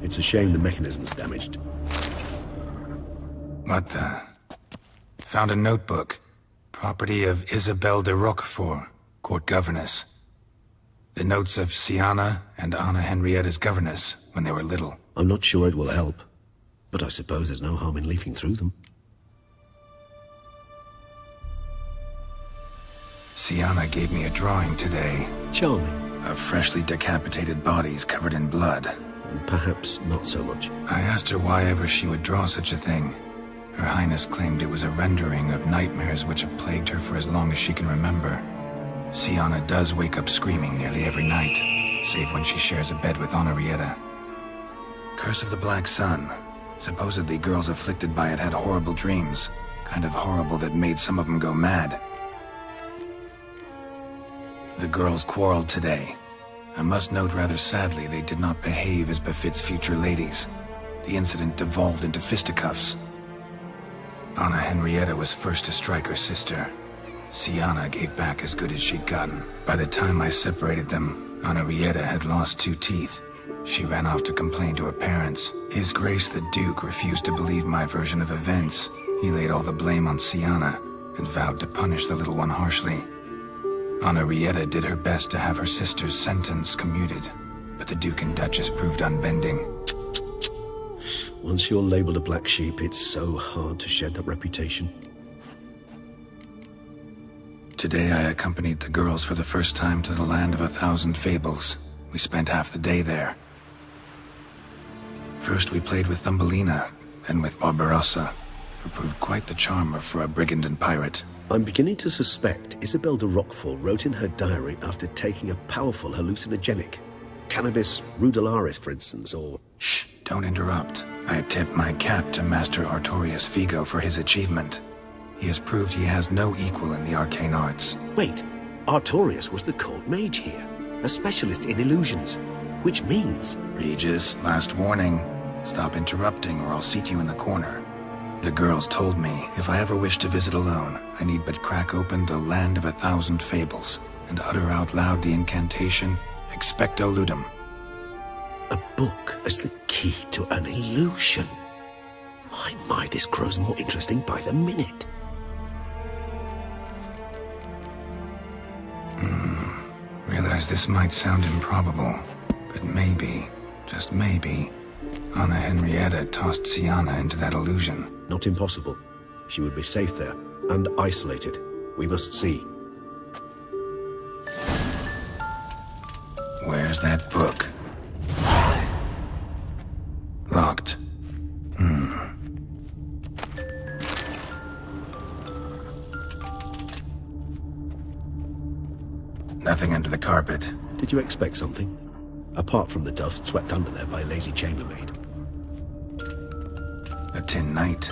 It's a shame the mechanism's damaged. What the? Found a notebook. Property of Isabelle de Roquefort, court governess. The notes of Siana and Anna Henrietta's governess when they were little. I'm not sure it will help, but I suppose there's no harm in leafing through them. Siana gave me a drawing today. Charming. Of freshly decapitated bodies covered in blood. Perhaps not so much. I asked her why ever she would draw such a thing. Her Highness claimed it was a rendering of nightmares which have plagued her for as long as she can remember. Siana does wake up screaming nearly every night, save when she shares a bed with Henrietta. Curse of the Black Sun. Supposedly girls afflicted by it had horrible dreams. Kind of horrible that made some of them go mad. The girls quarreled today. I must note rather sadly they did not behave as befits future ladies. The incident devolved into fisticuffs. Anna Henrietta was first to strike her sister. Siana gave back as good as she'd gotten. By the time I separated them, Henrietta had lost 2 teeth. She ran off to complain to her parents. His Grace the Duke refused to believe my version of events. He laid all the blame on Siana and vowed to punish the little one harshly. Henrietta did her best to have her sister's sentence commuted, but the Duke and Duchess proved unbending. Once you're labeled a black sheep, it's so hard to shed that reputation. Today I accompanied the girls for the first time to the land of 1,000 fables. We spent half the day there. First we played with Thumbelina, then with Barbarossa, who proved quite the charmer for a brigand and pirate. I'm beginning to suspect Isabelle de Roquefort wrote in her diary after taking a powerful hallucinogenic. Cannabis rudularis, for instance, or... Shh, don't interrupt. I tip my cap to Master Artorius Figo for his achievement. He has proved he has no equal in the arcane arts. Wait, Artorius was the court mage here, a specialist in illusions, which means... Regis, last warning. Stop interrupting or I'll seat you in the corner. The girls told me if I ever wish to visit alone, I need but crack open the land of 1,000 fables and utter out loud the incantation, Expecto Ludum. A book as the key to an illusion. My, this grows more interesting by the minute. Realize this might sound improbable, but maybe, just maybe, Anna Henrietta tossed Siana into that illusion. Not impossible. She would be safe there, and isolated. We must see. Where's that book? Locked. Nothing under the carpet. Did you expect something? Apart from the dust swept under there by a lazy chambermaid. A tin knight.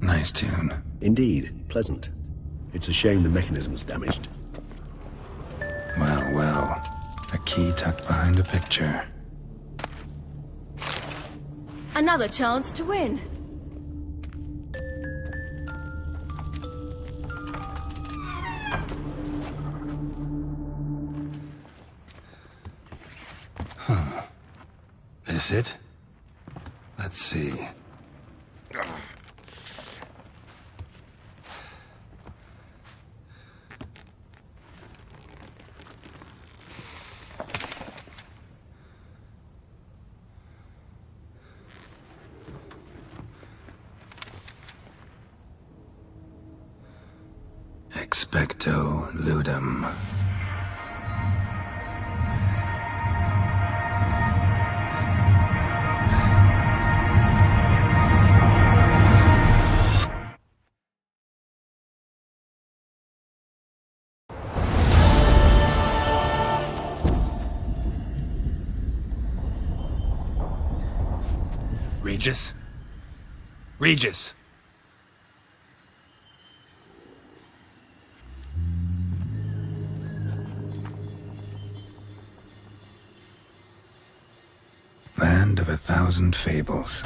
Nice tune. Indeed, pleasant. It's a shame the mechanism's damaged. Well, a key tucked behind a picture. Another chance to win. This it? Let's see. Expecto Ludum. Regis? Regis! Land of 1,000 fables.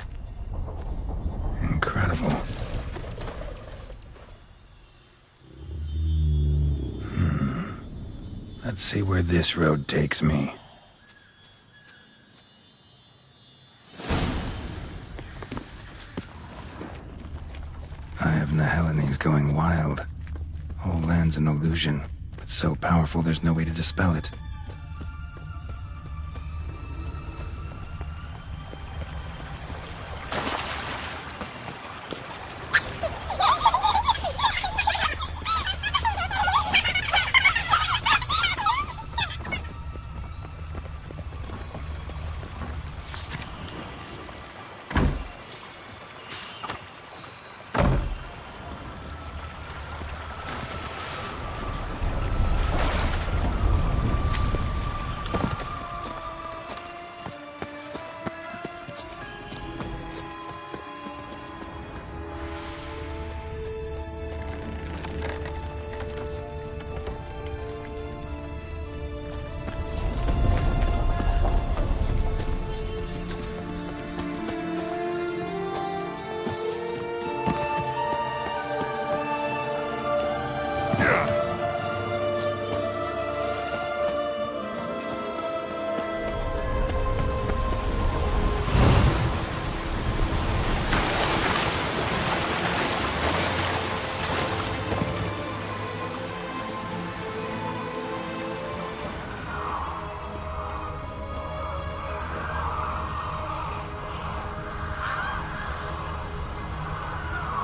Incredible. Let's see where this road takes me. Eye of Nehelene going wild. Whole land's an illusion, but so powerful there's no way to dispel it.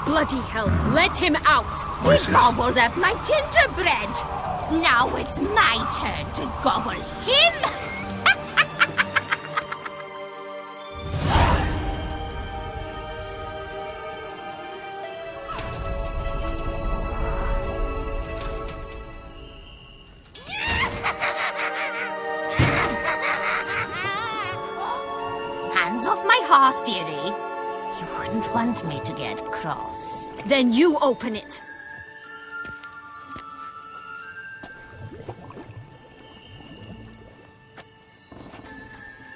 Bloody hell, let him out! Voices. He gobbled up my gingerbread. Now it's my turn to gobble him. Hands off my hearth, dearie. You wouldn't want me to get cross. Then you open it.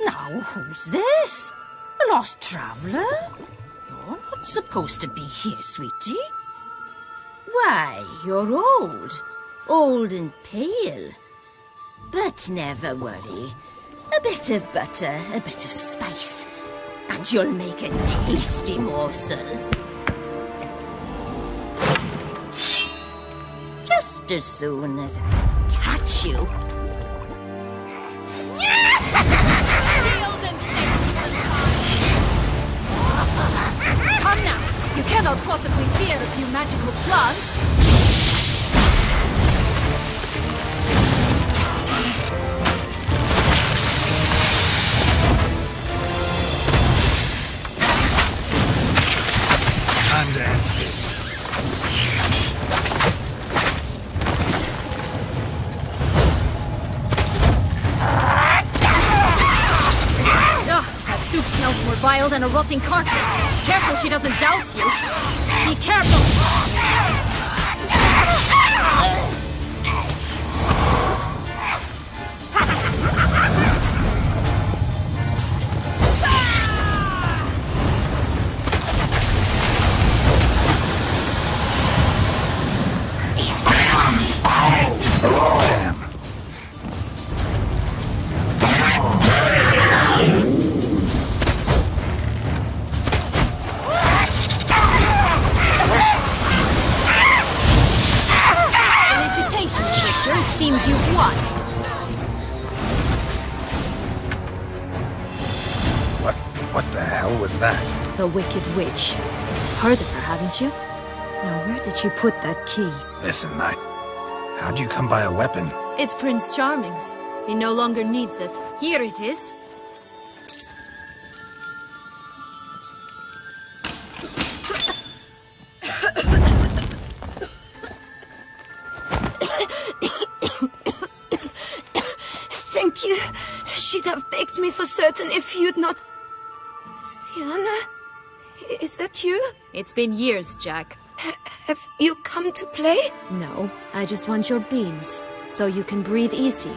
Now, who's this? A lost traveler? You're not supposed to be here, sweetie. Why, you're old. Old and pale. But never worry. A bit of butter, a bit of spice, and you'll make a tasty morsel. Just as soon as I catch you. Healed and safe for the time. Come now. You cannot possibly fear a few magical plants. Time to end this. Ugh, that soup smells more vile than a rotting carcass. Careful she doesn't douse you. Be careful! Damn. Felicitations, Witcher. It seems you've won. What the hell was that? The Wicked Witch. You've heard of her, haven't you? Now, where did you put that key? Listen, how'd you come by a weapon? It's Prince Charming's. He no longer needs it. Here it is. Thank you. She'd have begged me for certain if you'd not... Sienna? Is that you? It's been years, Jack. Have you come to play? No, I just want your beans, so you can breathe easy.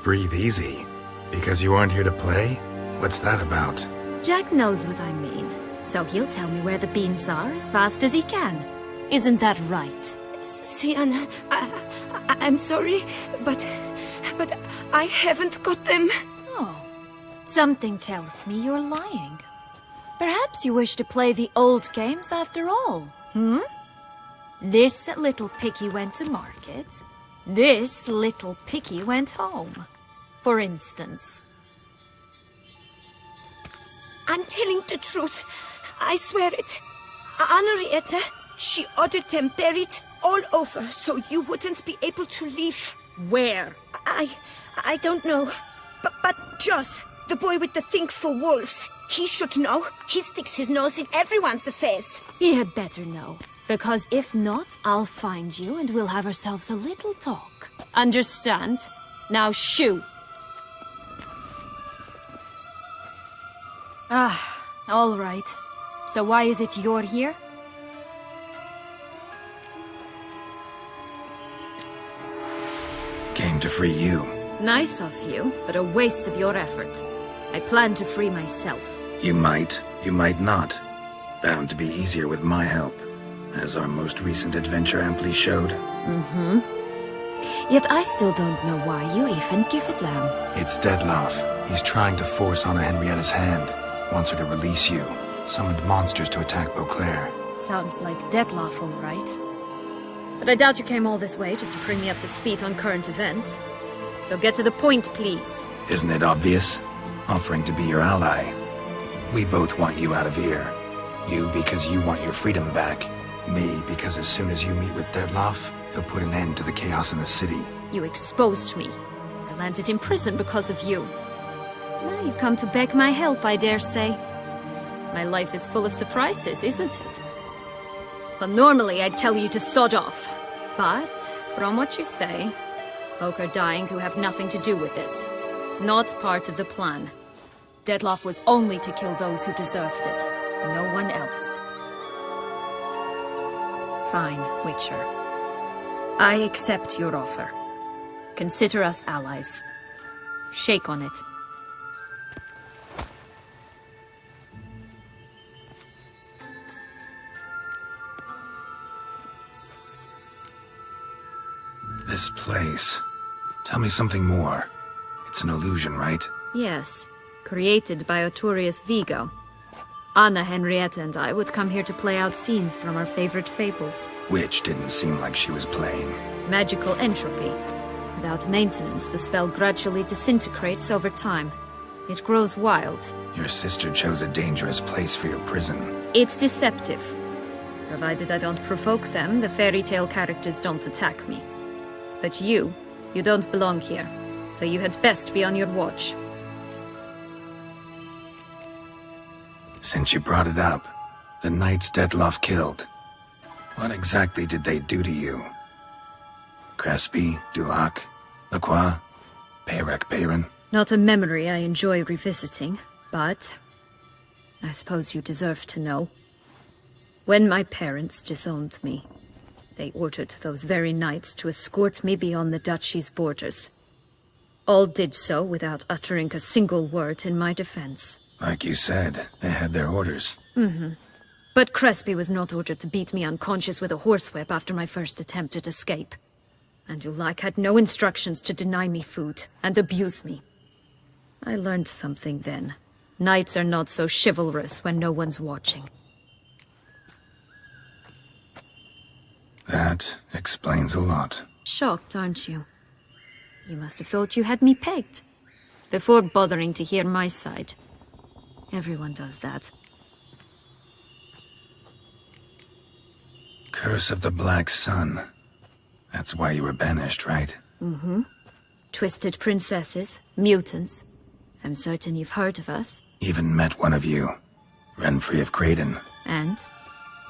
Breathe easy. Because you aren't here to play? What's that about? Jack knows what I mean, so he'll tell me where the beans are as fast as he can. Isn't that right? Sienna, I'm sorry, but I haven't got them. Oh, something tells me you're lying. Perhaps you wish to play the old games after all, This little piggy went to market. This little piggy went home, for instance. I'm telling the truth. I swear it. Henrietta, she ordered them buried all over so you wouldn't be able to leave. Where? I don't know. But Joss, the boy with the thing for wolves, he should know. He sticks his nose in everyone's affairs. He had better know. Because if not, I'll find you and we'll have ourselves a little talk. Understand? Now shoo! All right. So why is it you're here? Came to free you. Nice of you, but a waste of your effort. I plan to free myself. You might not. Bound to be easier with my help, as our most recent adventure amply showed. Yet I still don't know why you even give a damn. It's Dettlaff. He's trying to force Anna Henrietta's hand. Wants her to release you. Summoned monsters to attack Beauclair. Sounds like Dettlaff, all right. But I doubt you came all this way just to bring me up to speed on current events. So get to the point, please. Isn't it obvious? Offering to be your ally. We both want you out of here. You because you want your freedom back. Me because as soon as you meet with Dettlaff, he'll put an end to the chaos in the city. You exposed me. I landed in prison because of you. Now you come to beg my help, I dare say. My life is full of surprises, isn't it? Well, normally I'd tell you to sod off. But, from what you say, folk are dying who have nothing to do with this. Not part of the plan. Dettlaff was only to kill those who deserved it. No one else. Fine, Witcher. I accept your offer. Consider us allies. Shake on it. This place. Tell me something more. It's an illusion, right? Yes, created by Arturius Vigo. Anna, Henrietta, and I would come here to play out scenes from our favorite fables. Which didn't seem like she was playing. Magical entropy. Without maintenance, the spell gradually disintegrates over time. It grows wild. Your sister chose a dangerous place for your prison. It's deceptive. Provided I don't provoke them, the fairy tale characters don't attack me. But you don't belong here, so you had best be on your watch. Since you brought it up, the knights Dettlaff killed. What exactly did they do to you? Crespi, Dulac, Lacroix, Peyrac Peyran? Not a memory I enjoy revisiting, but I suppose you deserve to know. When my parents disowned me, they ordered those very knights to escort me beyond the duchy's borders. All did so without uttering a single word in my defense. Like you said, they had their orders. But Crespi was not ordered to beat me unconscious with a horsewhip after my first attempt at escape. And Dulac had no instructions to deny me food and abuse me. I learned something then. Knights are not so chivalrous when no one's watching. That explains a lot. Shocked, aren't you? You must have thought you had me pegged. Before bothering to hear my side. Everyone does that. Curse of the Black Sun. That's why you were banished, right? Twisted princesses, mutants. I'm certain you've heard of us. Even met one of you. Renfrey of Creighton. And?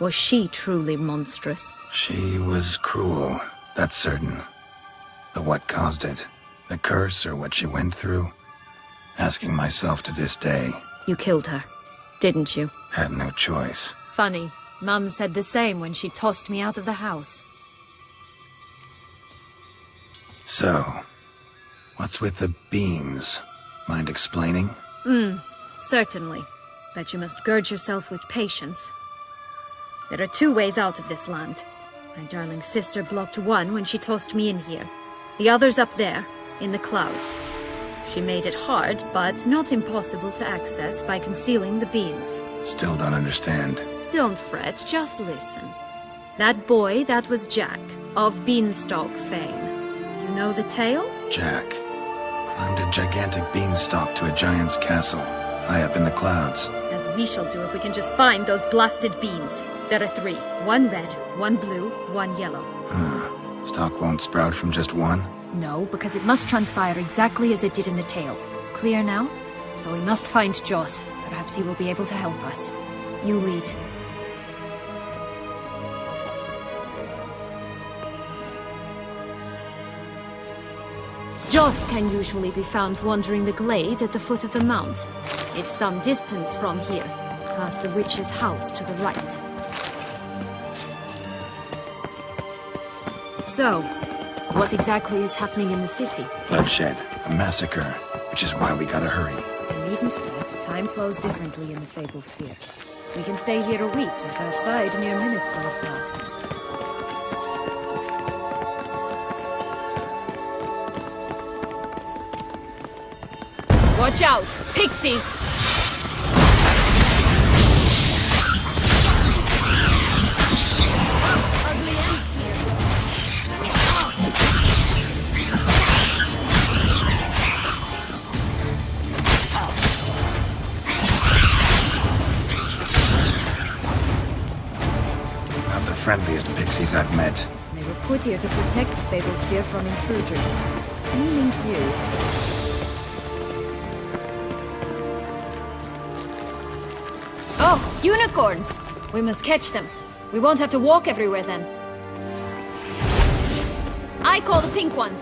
Was she truly monstrous? She was cruel, that's certain. But what caused it? The curse or what she went through? Asking myself to this day. You killed her, didn't you? Had no choice. Funny. Mum said the same when she tossed me out of the house. So, What's with the beans? Mind explaining? Certainly. But you must gird yourself with patience. There are 2 ways out of this land. My darling sister blocked one when she tossed me in here. The other's up there, in the clouds. She made it hard, but not impossible to access by concealing the beans. Still don't understand. Don't fret, just listen. That boy, that was Jack, of Beanstalk fame. You know the tale? Jack climbed a gigantic beanstalk to a giant's castle, high up in the clouds. As we shall do if we can just find those blasted beans. There are 3. 1 red, 1 blue, 1 yellow. Stalk won't sprout from just one? No, because it must transpire exactly as it did in the tale. Clear now? So we must find Joss. Perhaps he will be able to help us. You lead. Joss can usually be found wandering the glade at the foot of the mount. It's some distance from here, past the witch's house to the right. So, what exactly is happening in the city? Bloodshed, a massacre, which is why we gotta hurry. You needn't fret. Time flows differently in the Fablesphere. We can stay here a week, yet outside mere minutes will have passed. Watch out! Pixies! Not the friendliest pixies I've met. They were put here to protect the Fablesphere from intruders. Meaning you. Oh, unicorns! We must catch them. We won't have to walk everywhere then. I call the pink one.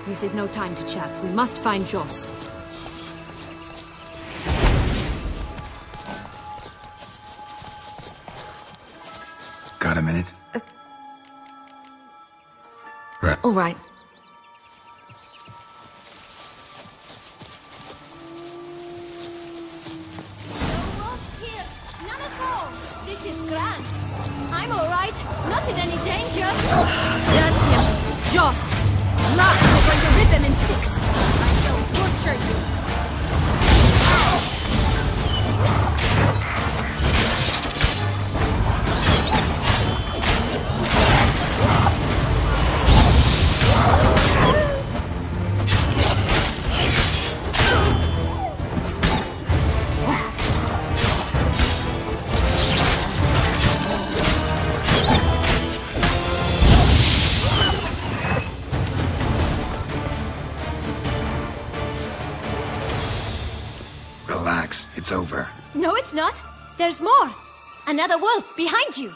This is no time to chat. We must find Joss. Got a minute? Right. All right. I'm all right. Not in any danger. That's him. Joss. Last, we're going to rid them in 6. I shall butcher you. Relax, it's over. No, it's not. There's more. Another wolf behind you.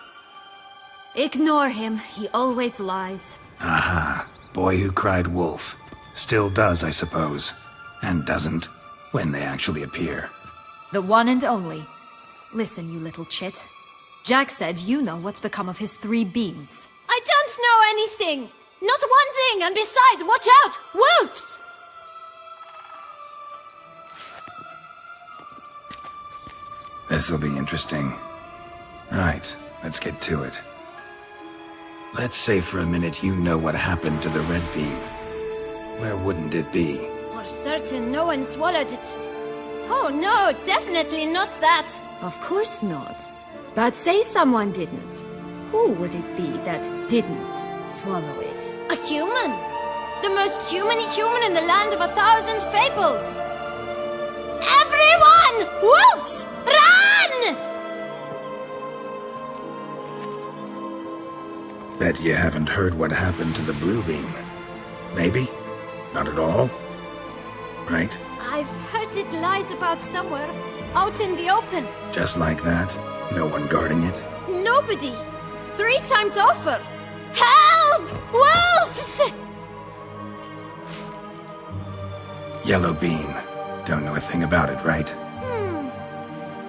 Ignore him. He always lies. Aha. Boy who cried wolf. Still does, I suppose. And doesn't, when they actually appear. The one and only. Listen, you little chit. Jack said you know what's become of his 3 beans. I don't know anything. Not one thing, and besides, watch out! Wolves! This'll be interesting. Right, let's get to it. Let's say for a minute you know what happened to the red bean. Where wouldn't it be? For certain, no one swallowed it. Oh no, definitely not that. Of course not. But say someone didn't. Who would it be that didn't swallow it? A human. The most human-y human in the land of 1,000 fables. Everyone! Wolves! Run! Bet you haven't heard what happened to the blue bean. Maybe? Not at all? Right? I've heard it lies about somewhere, out in the open. Just like that? No one guarding it? Nobody. 3 times over. Help! Wolves! Yellow bean. Don't know a thing about it, right?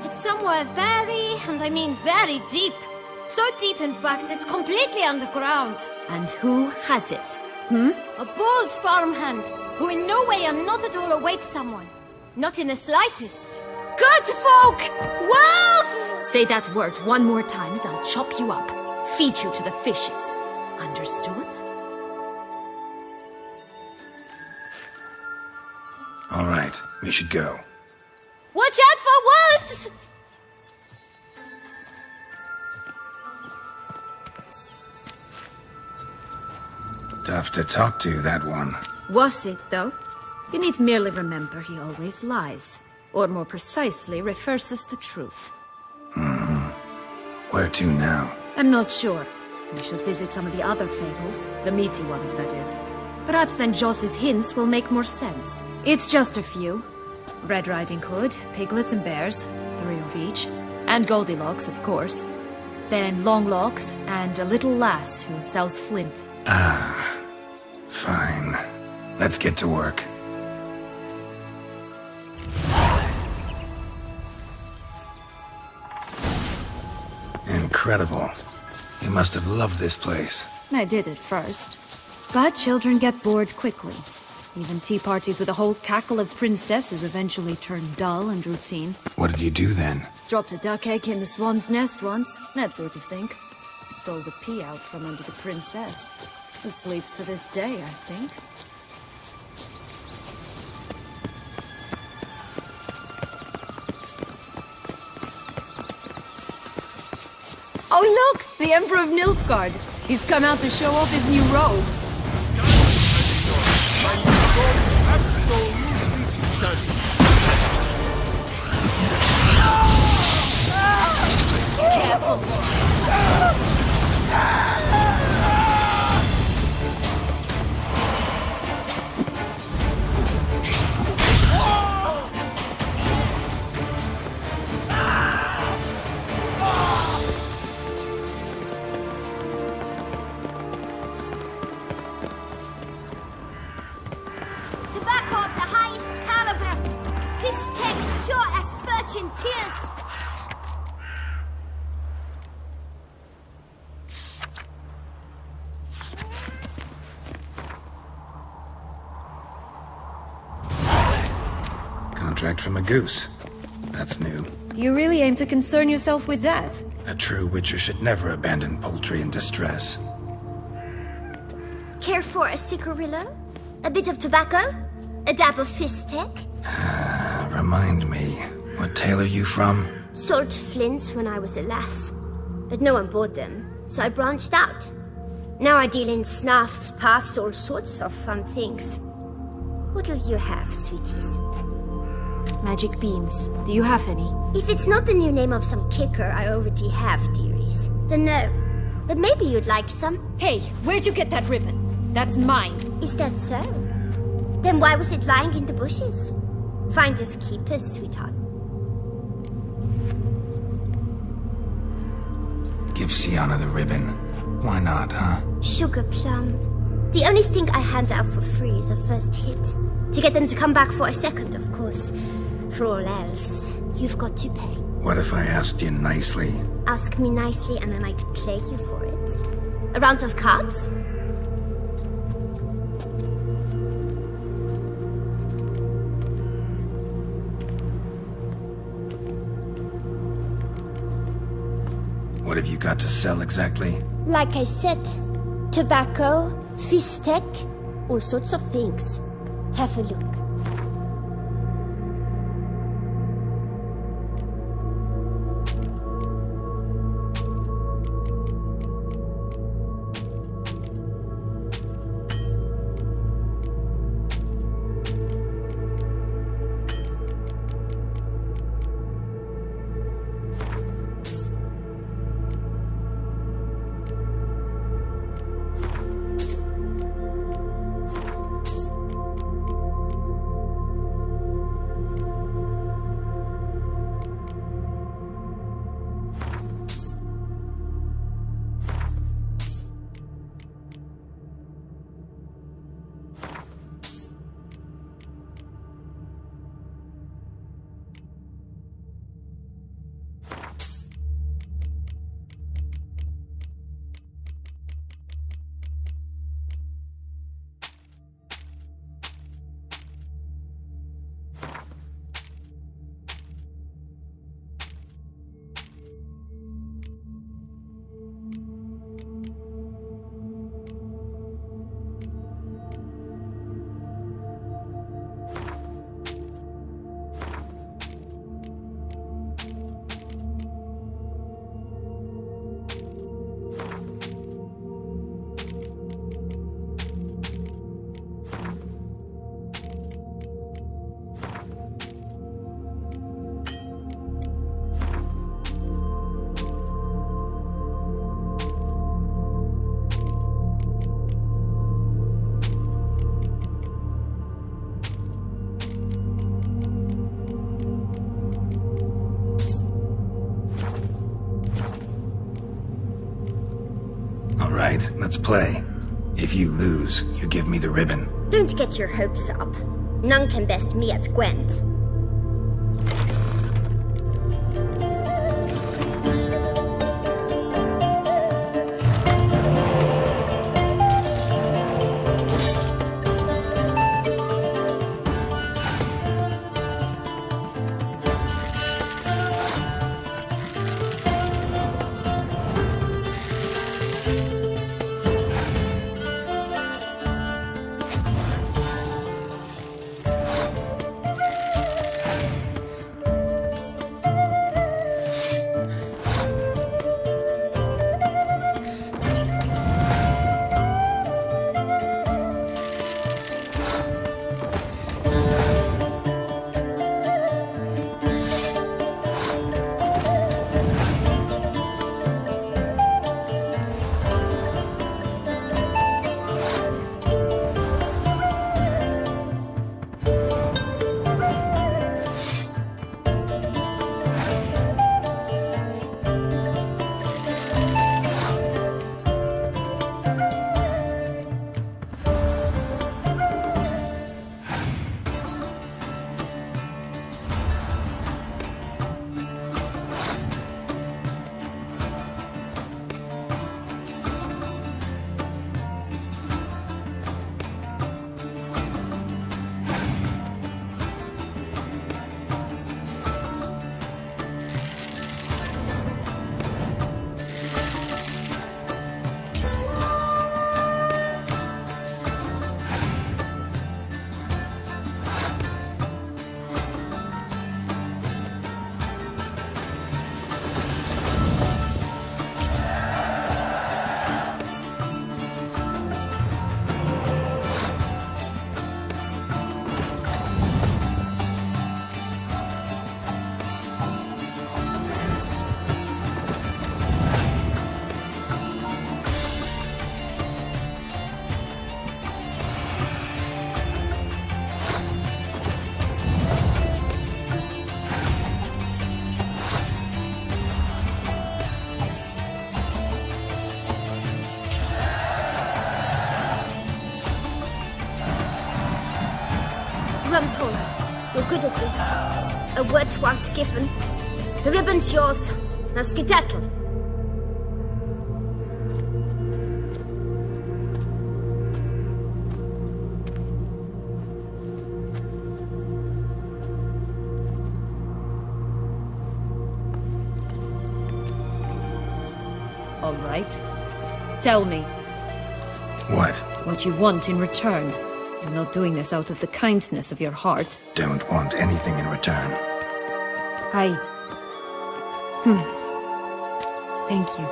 It's somewhere very, and I mean very deep. So deep, in fact, it's completely underground. And who has it? A bold farmhand, who in no way and not at all awaits someone. Not in the slightest. Good folk! Wolf! Say that word one more time and I'll chop you up. Feed you to the fishes. Understood? All right, we should go. Watch out for wolves! Tough to talk to, that one. Was it, though? You need merely remember he always lies. Or more precisely, reverses the truth. Where to now? I'm not sure. We should visit some of the other fables. The meaty ones, that is. Perhaps then Joss's hints will make more sense. It's just a few. Red Riding Hood, piglets and bears, 3 of each. And Goldilocks, of course. Then Longlocks, and a little lass who sells flint. Fine. Let's get to work. Incredible. You must have loved this place. I did at first. But children get bored quickly. Even tea parties with a whole cackle of princesses eventually turn dull and routine. What did you do then? Dropped a duck egg in the swan's nest once, that sort of thing. Stole the pea out from under the princess, who sleeps to this day, I think. Oh look! The Emperor of Nilfgaard! He's come out to show off his new robe. Absolutely stunning. Tobacco of the highest caliber. Fist tech pure as virgin tears. Contract from a goose. That's new. You really aim to concern yourself with that? A true witcher should never abandon poultry in distress. Care for a cigarillo? A bit of tobacco? A dab of fist tech? Remind me, what tale are you from? Sold flints when I was a lass. But no one bought them, so I branched out. Now I deal in snuffs, puffs, all sorts of fun things. What'll you have, sweeties? Magic beans. Do you have any? If it's not the new name of some kicker I already have, dearies, then no. But maybe you'd like some. Hey, where'd you get that ribbon? That's mine. Is that so? Then why was it lying in the bushes? Finders keepers, sweetheart. Give Sienna the ribbon. Why not, huh? Sugar plum. The only thing I hand out for free is a first hit. To get them to come back for a second, of course. For all else, you've got to pay. What if I asked you nicely? Ask me nicely and I might play you for it. A round of cards? What have you got to sell exactly? Like I said, tobacco, fist tech, all sorts of things. Have a look. right, let's play. If you lose, you give me the ribbon. Don't get your hopes up. None can best me at Gwent. Rumpole, you're good at this. A word once given. The ribbon's yours. Now skedaddle. All right. Tell me. What? What you want in return. You're not doing this out of the kindness of your heart. Don't want anything in return. Thank you.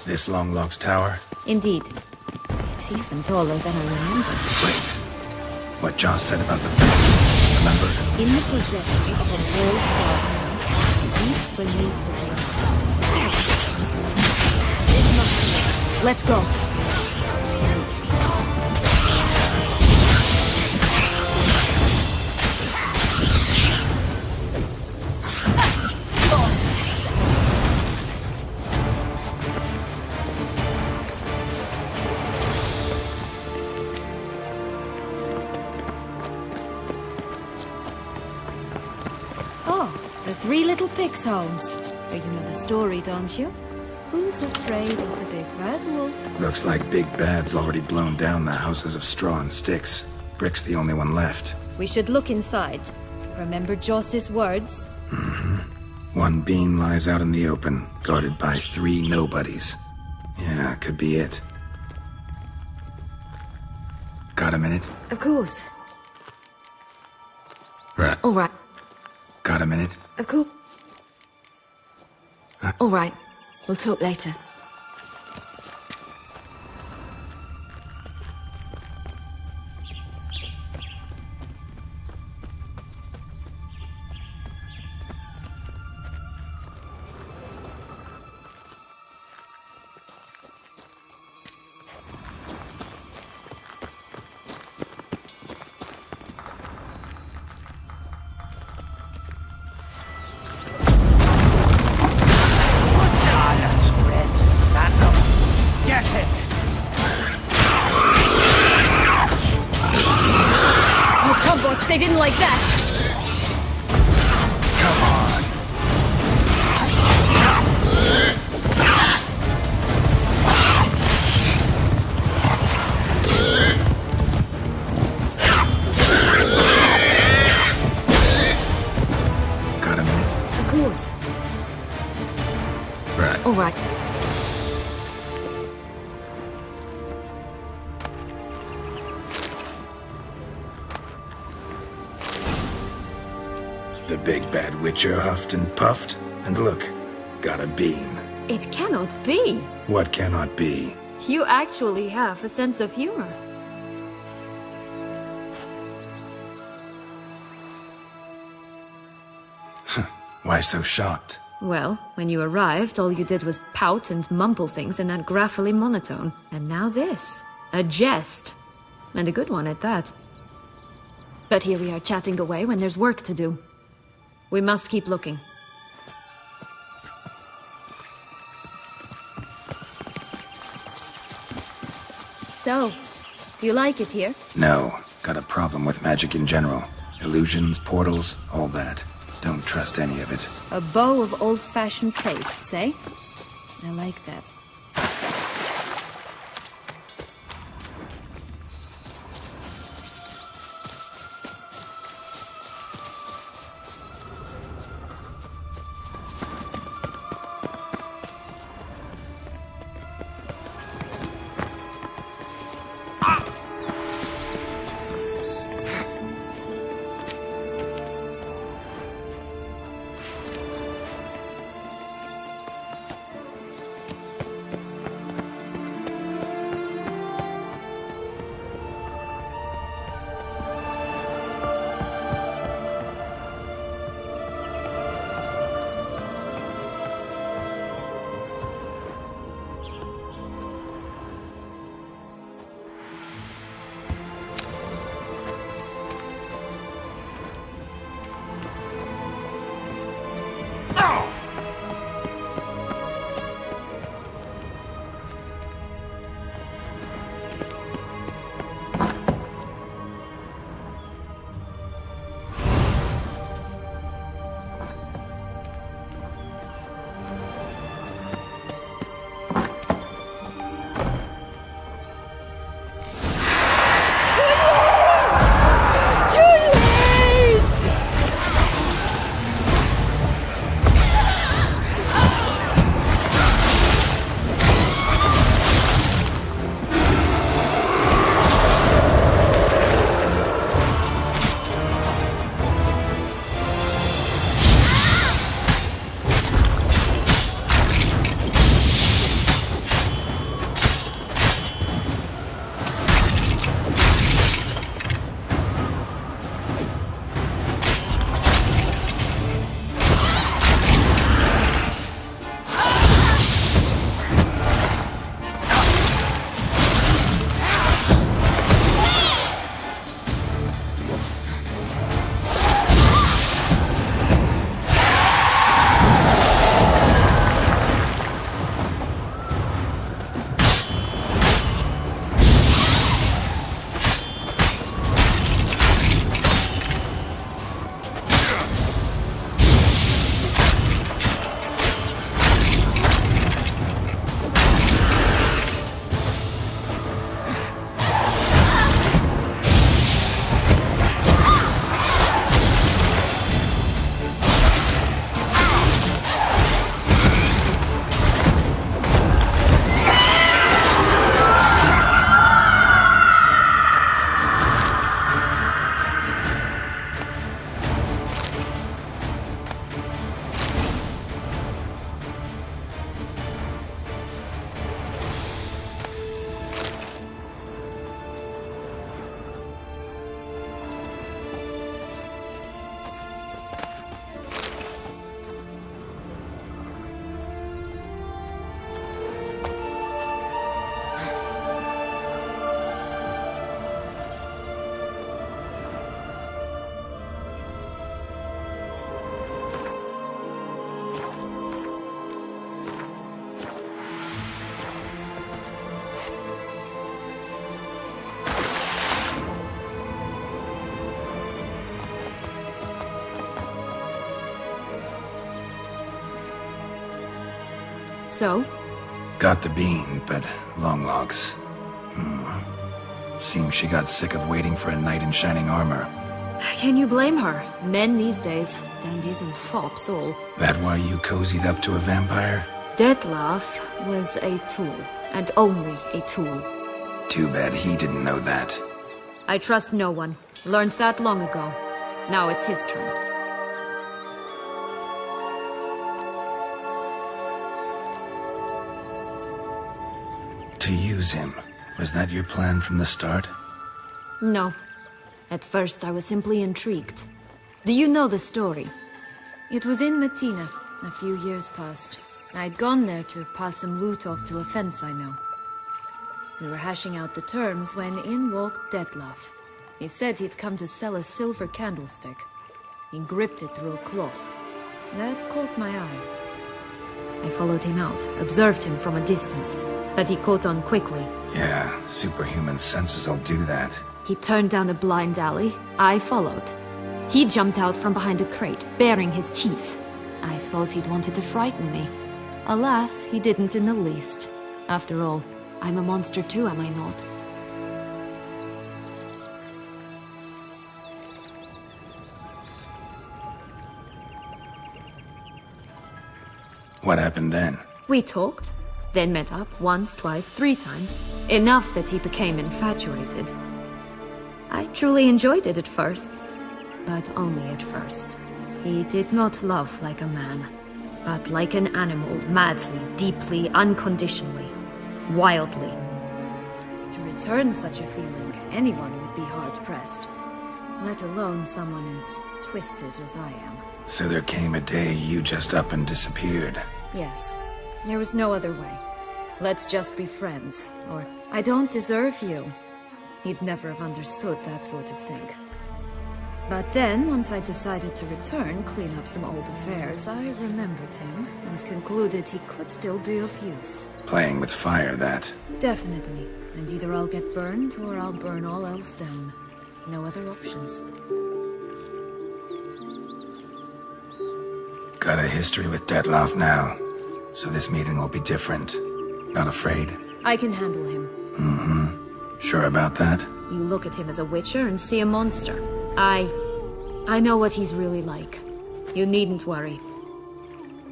This Longlock's tower? Indeed. It's even taller than I remember. Wait. What Joss said about the thing. Remember? In the possession of a walled darkness, deep beneath the ground. Let's go. The three little pig's homes. But you know the story, don't you? Who's afraid of the big bad wolf? Looks like Big Bad's already blown down the houses of straw and sticks. Brick's the only one left. We should look inside. Remember Joss's words? One beam lies out in the open, guarded by 3 nobodies. Yeah, could be it. Got a minute? Of course. Right. All right. Got a minute? Of course. All right. We'll talk later. they didn't like that. Come on. Got a minute? Of course. Right. All right. The big bad witcher huffed and puffed, and look, got a beam. It cannot be. What cannot be? You actually have a sense of humor. Why so shocked? Well, when you arrived, all you did was pout and mumble things in that graphically monotone. And now this. A jest. And a good one at that. But here we are chatting away when there's work to do. We must keep looking. So, do you like it here? No, got a problem with magic in general. Illusions, portals, all that. Don't trust any of it. A bow of old-fashioned tastes, eh? I like that. So? Got the bean, but long logs. Seems she got sick of waiting for a knight in shining armor. Can you blame her? Men these days, dandies and fops all. That why you cozied up to a vampire? Detlef was a tool, and only a tool. Too bad he didn't know that. I trust no one. Learned that long ago. Now it's his turn. To use him. Was that your plan from the start? No. At first I was simply intrigued. Do you know the story? It was in Matina, a few years past. I'd gone there to pass some loot off to a fence I know. We were hashing out the terms when in walked Detlef. He said he'd come to sell a silver candlestick. He gripped it through a cloth. That caught my eye. I followed him out, observed him from a distance, but he caught on quickly. Yeah, superhuman senses'll do that. He turned down a blind alley. I followed. He jumped out from behind a crate, baring his teeth. I suppose he'd wanted to frighten me. Alas, he didn't in the least. After all, I'm a monster too, am I not? What happened then? We talked, then met up once, twice, 3 times. Enough that he became infatuated. I truly enjoyed it at first, but only at first. He did not love like a man, but like an animal, madly, deeply, unconditionally, wildly. To return such a feeling, anyone would be hard-pressed, let alone someone as twisted as I am. So there came a day you just up and disappeared. Yes, there was no other way. Let's just be friends, or I don't deserve you. He'd never have understood that sort of thing. But then, once I decided to return, clean up some old affairs, I remembered him and concluded he could still be of use. Playing with fire, that. Definitely. And either I'll get burned or I'll burn all else down. No other options. Got a history with Detlef now, so this meeting will be different. Not afraid? I can handle him. Sure about that? You look at him as a witcher and see a monster. I know what he's really like. You needn't worry.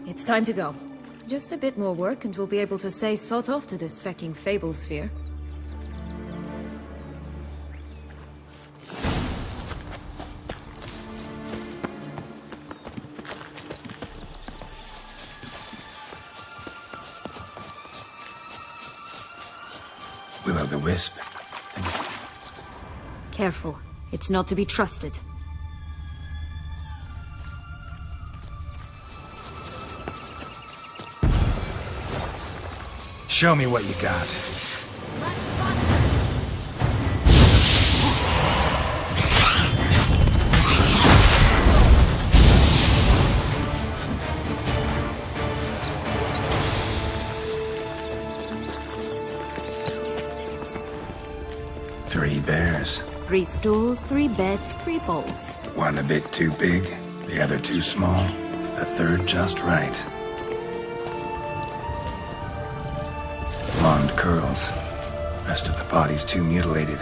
It's time to go. Just a bit more work and we'll be able to say sod off to this fecking Fablesphere. Will-o'-the-wisp. Careful. It's not to be trusted. Show me what you got. Three bears. 3 stools, 3 beds, 3 bowls. One a bit too big, the other too small, a third just right. Blonde curls. Rest of the body's too mutilated.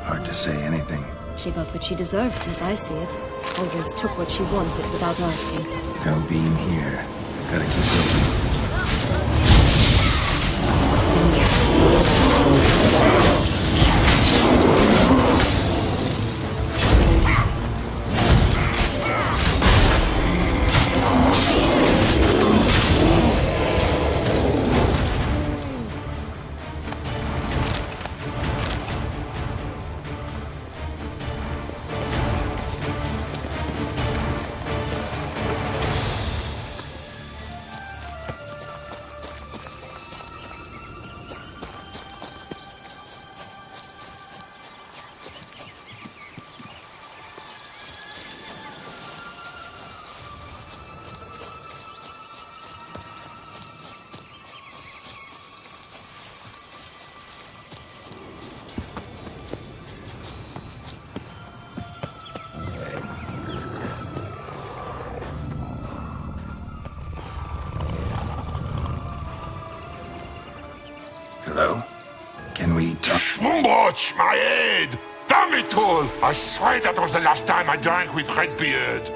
Hard to say anything. She got what she deserved, as I see it. Always took what she wanted without asking. No beam here. Gotta keep looking. Can we talk? Schwumbroch, my head! Damn it all! I swear that was the last time I drank with Redbeard.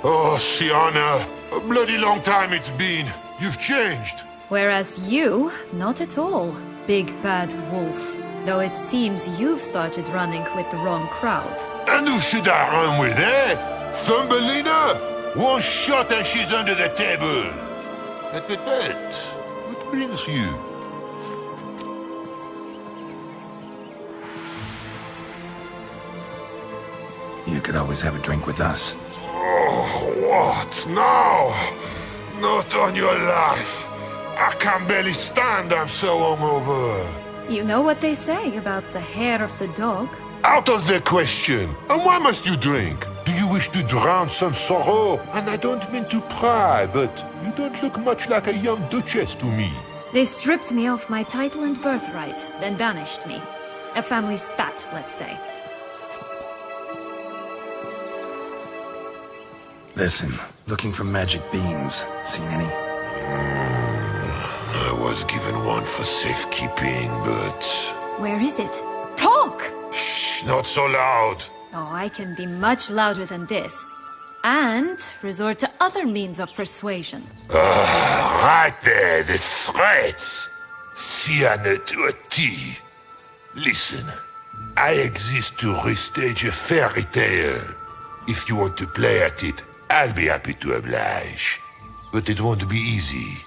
Oh, Sienna, a bloody long time it's been. You've changed. Whereas you, not at all, big bad wolf. Though it seems you've started running with the wrong crowd. And who should I run with, eh? Thumbelina? One shot and she's under the table. But, what brings you? You could always have a drink with us. Oh, what now? Not on your life. I can barely stand, I'm so hungover. You know what they say about the hair of the dog? Out of the question. And why must you drink? Do you wish to drown some sorrow? And I don't mean to pry, but you don't look much like a young duchess to me. They stripped me of my title and birthright, then banished me. A family spat, let's say. Listen, looking for magic beans. Seen any? I was given one for safekeeping, but... Where is it? Talk! Shh, not so loud. Oh, I can be much louder than this. And resort to other means of persuasion. Right there, the threats. Sienna to a T. Listen, I exist to restage a fairy tale. If you want to play at it, I'll be happy to oblige. But it won't be easy.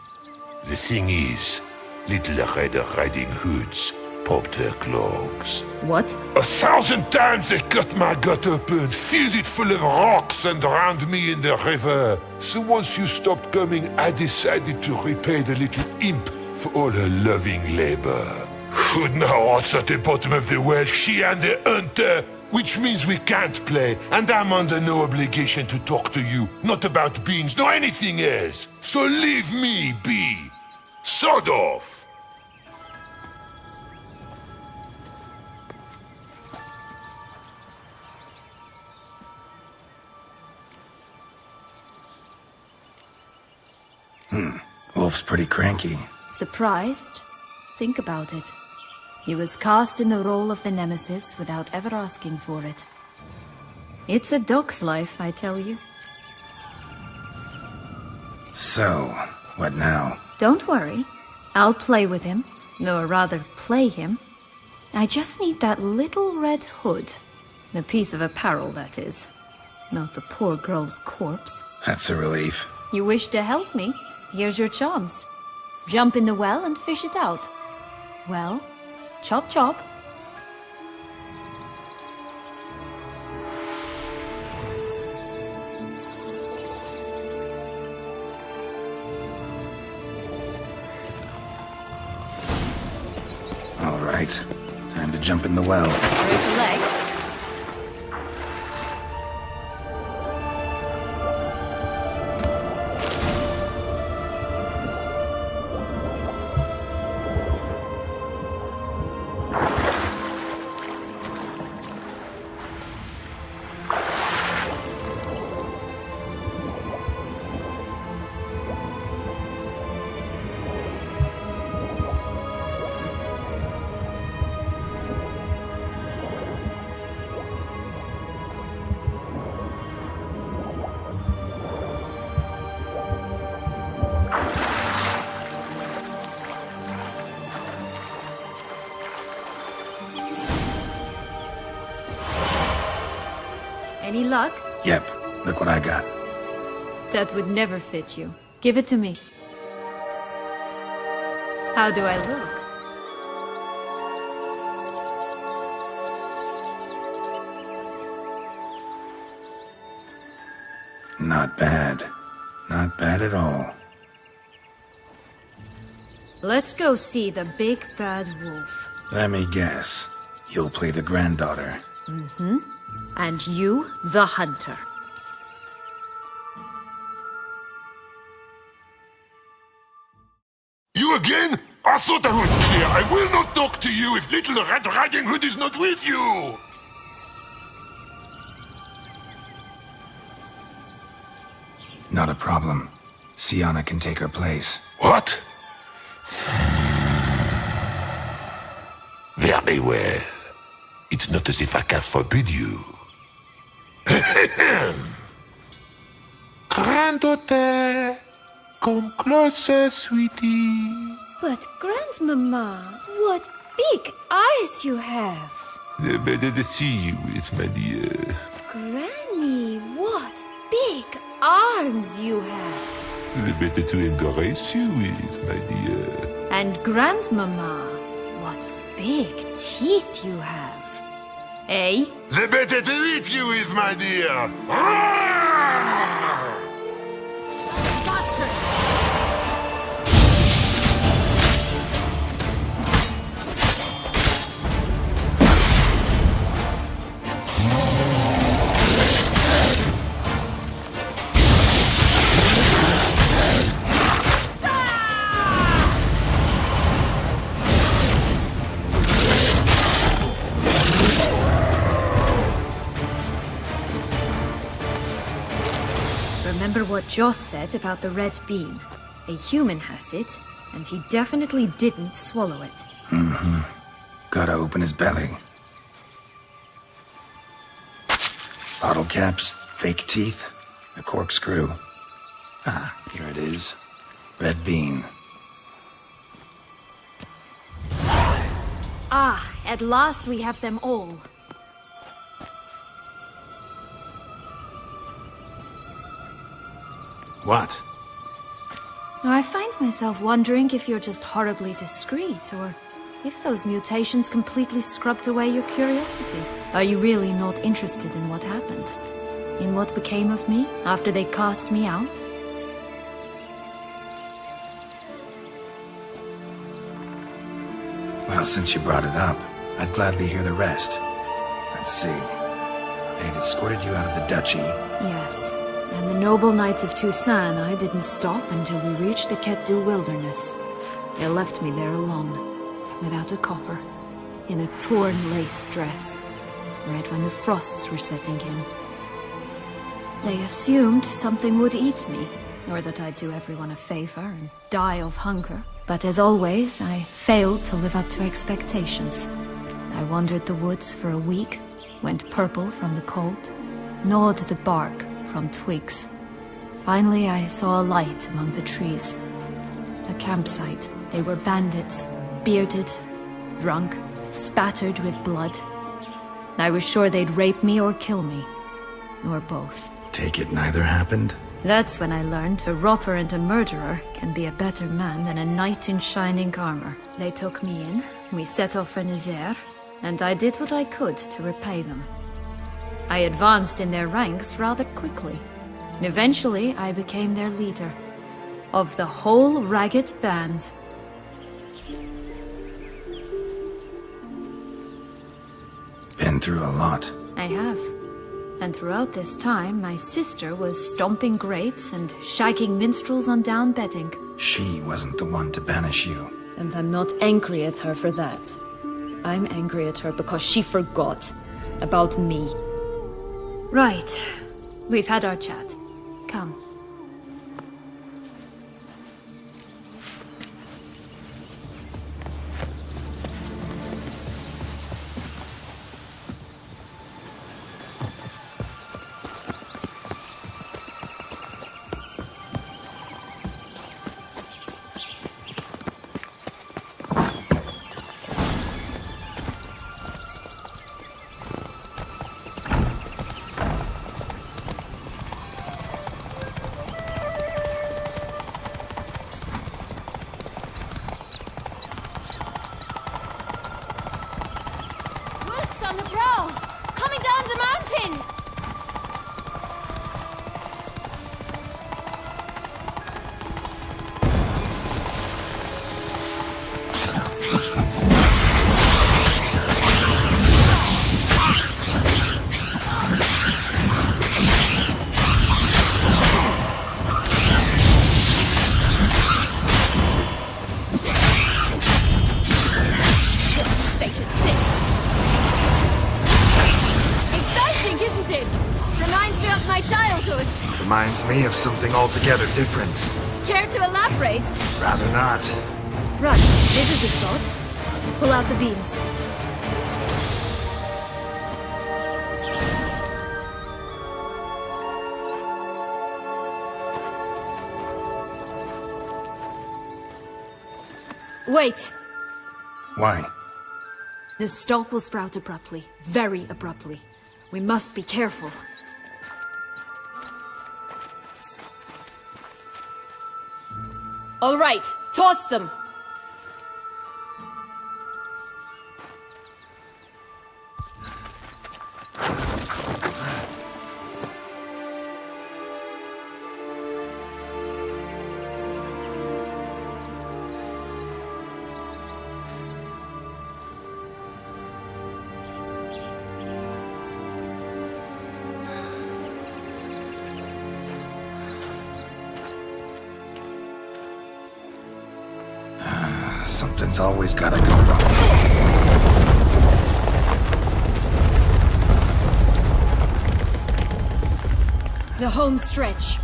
The thing is, Little Red Riding Hoods popped her clogs. What? 1,000 times they cut my gut open, filled it full of rocks and drowned me in the river. So once you stopped coming, I decided to repay the little imp for all her loving labor. Who now odds at the bottom of the well, she and the hunter, which means we can't play, and I'm under no obligation to talk to you, not about beans, nor anything else. So leave me be. Sod off. Wolf's pretty cranky. Surprised? Think about it. He was cast in the role of the Nemesis without ever asking for it. It's a dog's life, I tell you. So, what now? Don't worry. I'll play with him. Or rather, play him. I just need that little red hood. The piece of apparel, that is. Not the poor girl's corpse. That's a relief. You wish to help me? Here's your chance. Jump in the well and fish it out. Well, chop chop. All right. Time to jump in the well. Break a leg. Any luck? Yep, look what I got. That would never fit you. Give it to me. How do I look? Not bad. Not bad at all. Let's go see the big bad wolf. Let me guess. You'll play the granddaughter. And you, the hunter. You again? I thought I was clear. I will not talk to you if Little Red Riding Hood is not with you. Not a problem. Sienna can take her place. What? Very well. It's not as if I can forbid you. Granddaughter, come closer, sweetie. But, Grandmama, what big eyes you have. The better to see you with, my dear. Granny, what big arms you have. The better to embrace you with, my dear. And Grandmama, what big teeth you have. Eh? The better to eat you with, my dear. Remember what Joss said about the red bean. A human has it, and he definitely didn't swallow it. Mm-hmm. Gotta open his belly. Bottle caps, fake teeth, a corkscrew. Ah, here it is. Red bean. Ah, at last we have them all. What? Now, I find myself wondering if you're just horribly discreet, or if those mutations completely scrubbed away your curiosity. Are you really not interested in what happened? In what became of me after they cast me out? Well, since you brought it up, I'd gladly hear the rest. Let's see. They had escorted you out of the duchy. Yes. And the noble knights of Toussaint, I didn't stop until we reached the Ketdu wilderness. They left me there alone, without a copper, in a torn lace dress, right when the frosts were setting in. They assumed something would eat me, or that I'd do everyone a favor and die of hunger. But as always, I failed to live up to expectations. I wandered the woods for a week, went purple from the cold, gnawed the bark from twigs. Finally, I saw a light among the trees. A campsite. They were bandits, bearded, drunk, spattered with blood. I was sure they'd rape me or kill me, or both. Take it neither happened? That's when I learned a robber and a murderer can be a better man than a knight in shining armor. They took me in, we set off for Nazaire, and I did what I could to repay them. I advanced in their ranks rather quickly. Eventually, I became their leader. Of the whole ragged band. Been through a lot. I have. And throughout this time, my sister was stomping grapes and shagging minstrels on down bedding. She wasn't the one to banish you. And I'm not angry at her for that. I'm angry at her because she forgot about me. Right. We've had our chat. Come. On the prowl! Coming down the mountain! Reminds me of something altogether different. Care to elaborate? Rather not. Right, this is the spot. Pull out the beans. Wait! Why? The stalk will sprout abruptly. Very abruptly. We must be careful. All right, toss them! Something's always gotta go wrong. The home stretch.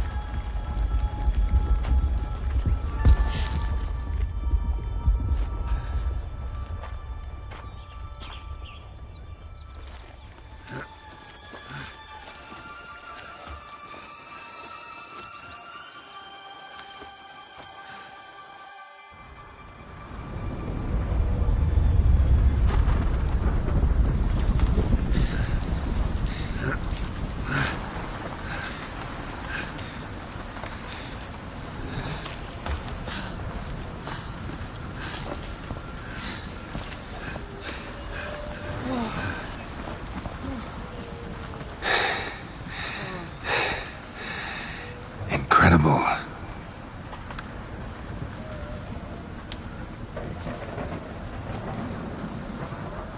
Incredible.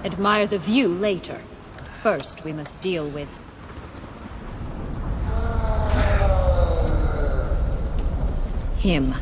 Admire the view later. First, we must deal with... him.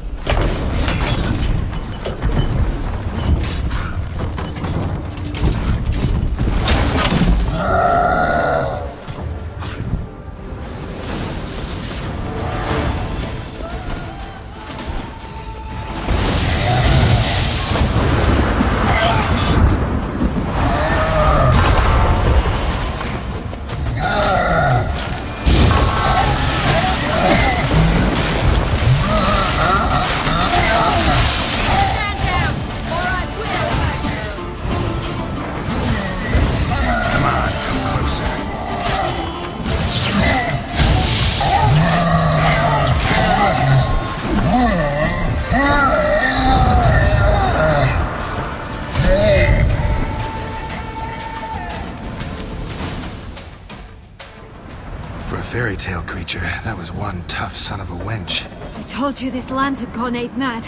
For a fairy tale creature, that was one tough son of a wench. I told you this land had gone ape mad,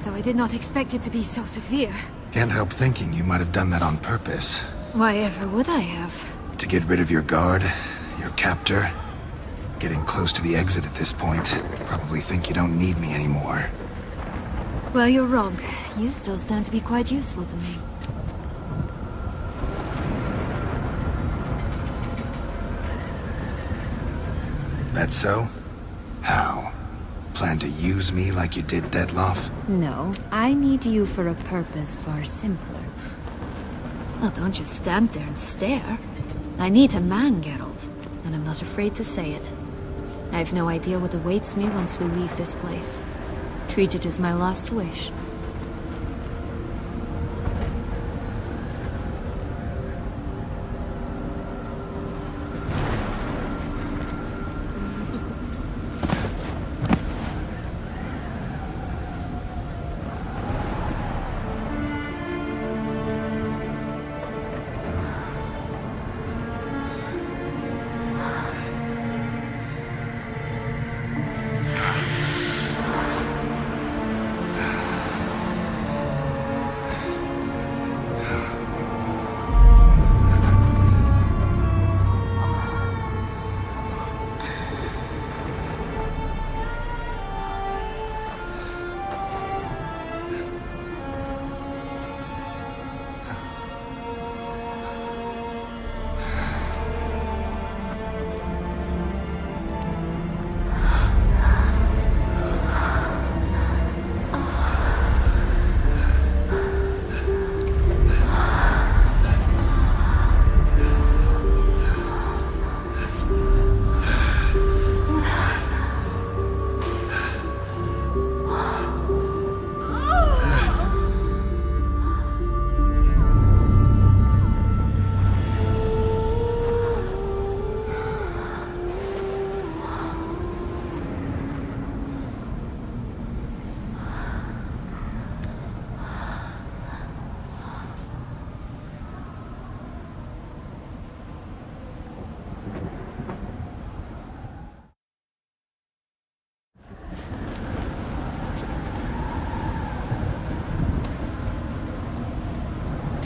though I did not expect it to be so severe. Can't help thinking you might have done that on purpose. Why ever would I have? To get rid of your guard, your captor. Getting close to the exit at this point. Probably think you don't need me anymore. Well, you're wrong. You still stand to be quite useful to me. That so? How? Plan to use me like you did Detloff? No, I need you for a purpose far simpler. Well, don't just stand there and stare. I need a man, Geralt, and I'm not afraid to say it. I have no idea what awaits me once we leave this place. Treat it as my last wish.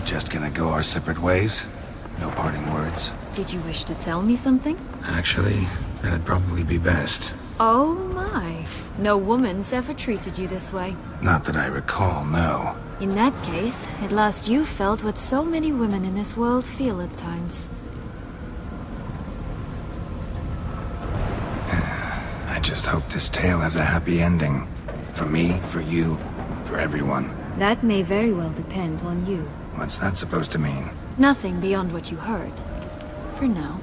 just gonna go our separate ways? No parting words? Did you wish to tell me something? Actually, that'd probably be best. Oh my. No woman's ever treated you this way. Not that I recall, no. In that case, at last you felt what so many women in this world feel at times. I just hope this tale has a happy ending. For me, for you, for everyone. That may very well depend on you. What's that supposed to mean? Nothing beyond what you heard. For now.